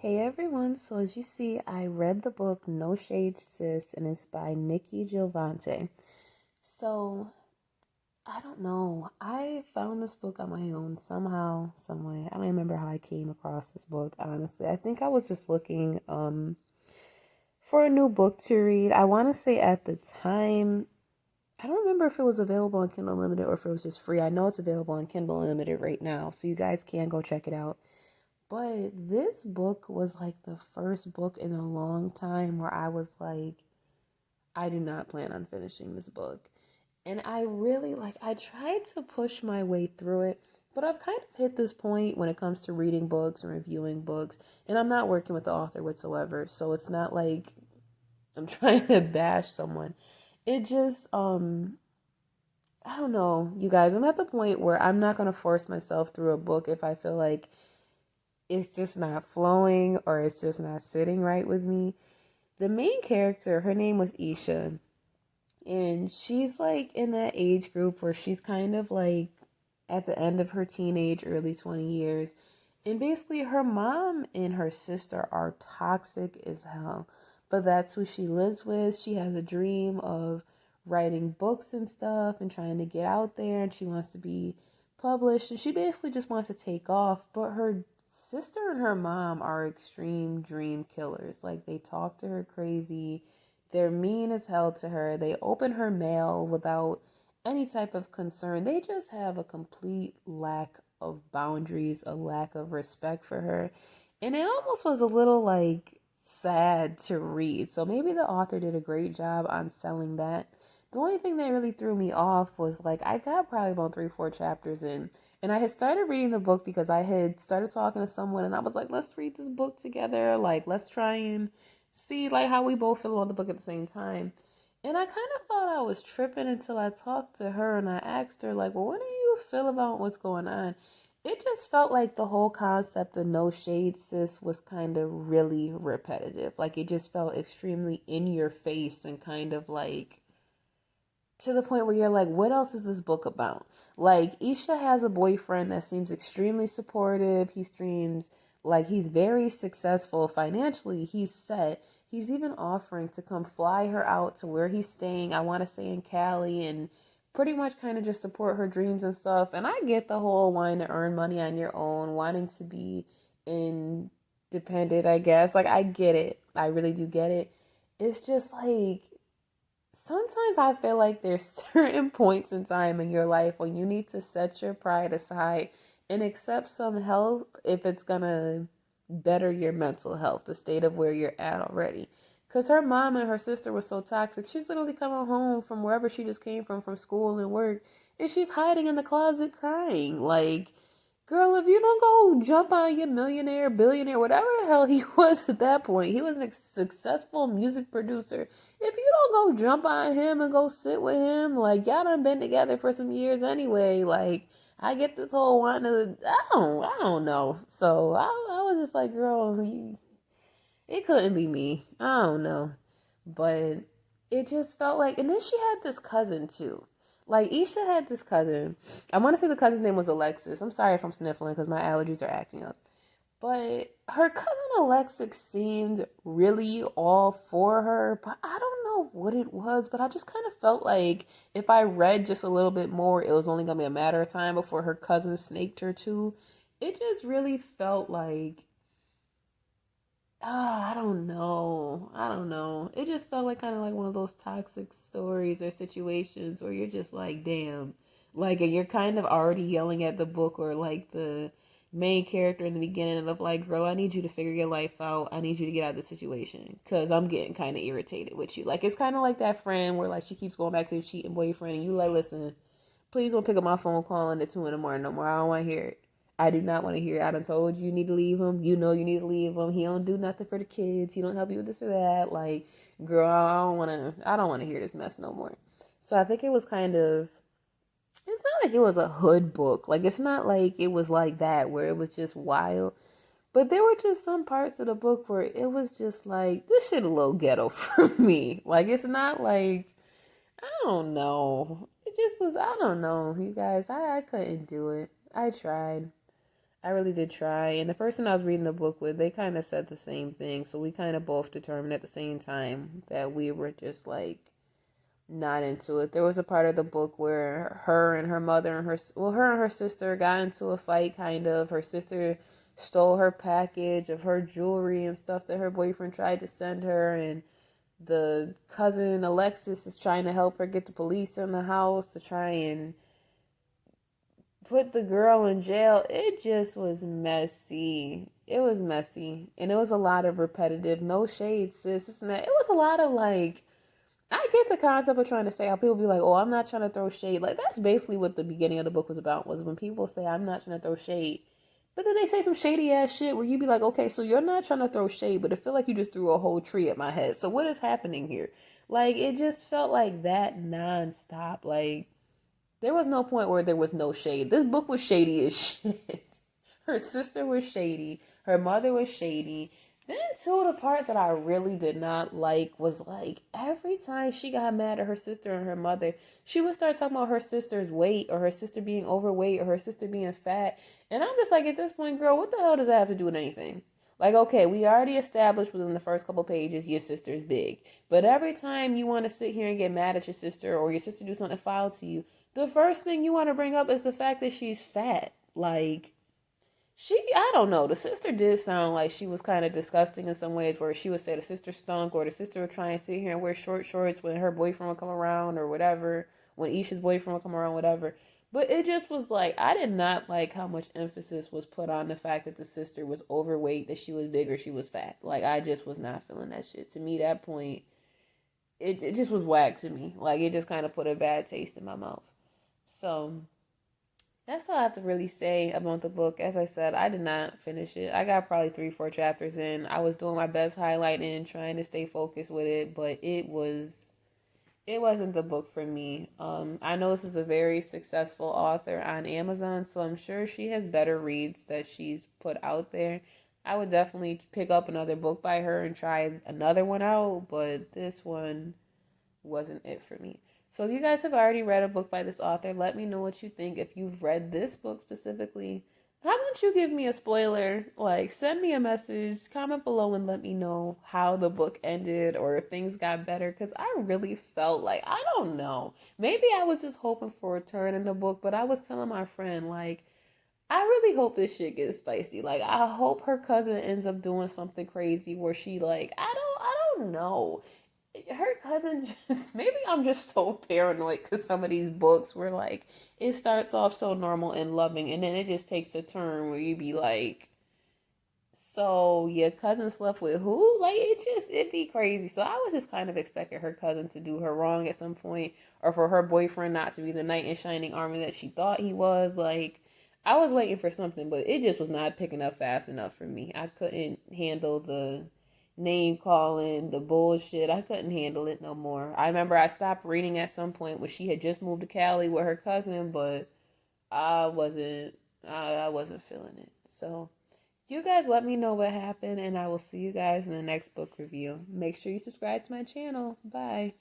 Hey everyone, so as you see, I read the book No Shade Sis and it's by Niki Jilvontae. So, I don't know. I found this book on my own somehow, some way. I don't remember how I came across this book, honestly. I think I was just looking for a new book to read. I want to say at the time, I don't remember if it was available on Kindle Unlimited or if it was just free. I know it's available on Kindle Unlimited right now, so you guys can go check it out. But this book was like the first book in a long time where I was like, I do not plan on finishing this book. And I really I tried to push my way through it, but I've kind of hit this point when it comes to reading books and reviewing books, and I'm not working with the author whatsoever. So it's not like I'm trying to bash someone. It just, I don't know, you guys, I'm at the point where I'm not going to force myself through a book if I feel like it's just not flowing or it's just not sitting right with me. The main character, her name was Isha, and she's like in that age group where she's kind of like at the end of her teenage, early 20 years. And basically, her mom and her sister are toxic as hell. But that's who she lives with. She has a dream of writing books and stuff and trying to get out there, and she wants to be published. And she basically just wants to take off. But her sister and her mom are extreme dream killers. Like, they talk to her crazy. They're mean as hell to her. They open her mail without any type of concern. They just have a complete lack of boundaries, a lack of respect for her. And it almost was a little like sad to read. So maybe the author did a great job on selling that. The only thing that really threw me off was like I got probably about 3, 4 chapters in. And I had started reading the book because I had started talking to someone and I was like, let's read this book together. Like, let's try and see like how we both feel on the book at the same time. And I kind of thought I was tripping until I talked to her and I asked her, like, well, what do you feel about what's going on? It just felt like the whole concept of no shade, sis, was kind of really repetitive. Like, it just felt extremely in your face and kind of like to the point where you're like, what else is this book about? Like, Isha has a boyfriend that seems extremely supportive. He seems like he's very successful financially. He's set. He's even offering to come fly her out to where he's staying. I want to say in Cali and pretty much kind of just support her dreams and stuff. And I get the whole wanting to earn money on your own, wanting to be independent, I guess. Like, I get it. I really do get it. It's just like sometimes I feel like there's certain points in time in your life when you need to set your pride aside and accept some help if it's gonna better your mental health, the state of where you're at already. Because her mom and her sister were so toxic. She's literally coming home from wherever she just came from school and work, and she's hiding in the closet crying. Like, girl, if you don't go jump on your millionaire, billionaire, whatever the hell he was at that point, he was a successful music producer. If you don't go jump on him and go sit with him, like, y'all done been together for some years anyway. Like, I get this whole wanting to, I don't know. So I was just like, girl, it couldn't be me. I don't know. But it just felt like, and then she had this cousin too. Like, Isha had this cousin. I want to say the cousin's name was Alexis. I'm sorry if I'm sniffling because my allergies are acting up. But her cousin Alexis seemed really all for her, but I don't know what it was. But I just kind of felt like if I read just a little bit more, it was only going to be a matter of time before her cousin snaked her too. It just really felt like I don't know. I don't know. It just felt like kind of like one of those toxic stories or situations where you're just like, damn. Like, and you're kind of already yelling at the book or like the main character in the beginning of like, girl, I need you to figure your life out. I need you to get out of the situation because I'm getting kind of irritated with you. Like, it's kind of like that friend where like she keeps going back to the cheating boyfriend and you like, listen, please don't pick up my phone calling at 2 in the morning no more. I don't want to hear it. I do not want to hear it. I done told you you need to leave him. You know you need to leave him. He don't do nothing for the kids. He don't help you with this or that. Like, girl, I don't want to hear this mess no more. So I think it was kind of, it's not like it was a hood book. Like, it's not like it was like that where it was just wild. But there were just some parts of the book where it was just like, this shit a little ghetto for me. Like, it's not like, I don't know. It just was, I don't know, you guys. I couldn't do it. I tried. I really did try. And the person I was reading the book with, they kind of said the same thing. So we kind of both determined at the same time that we were just like not into it. There was a part of the book where her and her mother and her and her sister got into a fight, kind of. Her sister stole her package of her jewelry and stuff that her boyfriend tried to send her, and the cousin Alexis is trying to help her get the police in the house to try and put the girl in jail. It just was messy. It was messy. And it was a lot of repetitive, no shade, sis, this and that. It was a lot of like, I get the concept of trying to say how people be like, oh, I'm not trying to throw shade. Like, that's basically what the beginning of the book was about, was when people say, I'm not trying to throw shade. But then they say some shady ass shit where you be like, okay, so you're not trying to throw shade, but I feel like you just threw a whole tree at my head. So what is happening here? Like, it just felt like that nonstop. Like, there was no point where there was no shade. This book was shady as shit. Her sister was shady. Her mother was shady. Then too, the part that I really did not like was like every time she got mad at her sister and her mother, she would start talking about her sister's weight or her sister being overweight or her sister being fat. And I'm just like, at this point, girl, what the hell does that have to do with anything? Like, okay, we already established within the first couple pages your sister's big. But every time you want to sit here and get mad at your sister or your sister do something foul to you, the first thing you want to bring up is the fact that she's fat. Like, I don't know. The sister did sound like she was kind of disgusting in some ways, where she would say the sister stunk, or the sister would try and sit here and wear short shorts when her boyfriend would come around, or whatever, when Isha's boyfriend would come around, whatever. But it just was like, I did not like how much emphasis was put on the fact that the sister was overweight, that she was big, or she was fat. Like, I just was not feeling that shit. To me, that point, it just was whack to me. Like, it just kind of put a bad taste in my mouth. So that's all I have to really say about the book. As I said, I did not finish it. I got probably 3-4 chapters in. I was doing my best highlighting, trying to stay focused with it, but it wasn't the book for me. I know this is a very successful author on Amazon, so I'm sure she has better reads that she's put out there. I would definitely pick up another book by her and try another one out, but this one wasn't it for me. So if you guys have already read a book by this author, let me know what you think. If you've read this book specifically, how about you give me a spoiler? Like, send me a message, comment below, and let me know how the book ended or if things got better. Because I really felt like, I don't know. Maybe I was just hoping for a turn in the book, but I was telling my friend, like, I really hope this shit gets spicy. Like, I hope her cousin ends up doing something crazy where she, like, I don't know. Her cousin just, maybe I'm just so paranoid because some of these books were like, it starts off so normal and loving, and then it just takes a turn where you be like, so your cousin slept with who? Like, it'd be crazy. So I was just kind of expecting her cousin to do her wrong at some point, or for her boyfriend not to be the knight in shining armor that she thought he was. Like, I was waiting for something, but it just was not picking up fast enough for me. I couldn't handle the name calling, the bullshit. I couldn't handle it no more. I remember I stopped reading at some point when she had just moved to Cali with her cousin, but I wasn't I wasn't feeling it. So you guys let me know what happened, and I will see you guys in the next book review. Make sure you subscribe to my channel. Bye.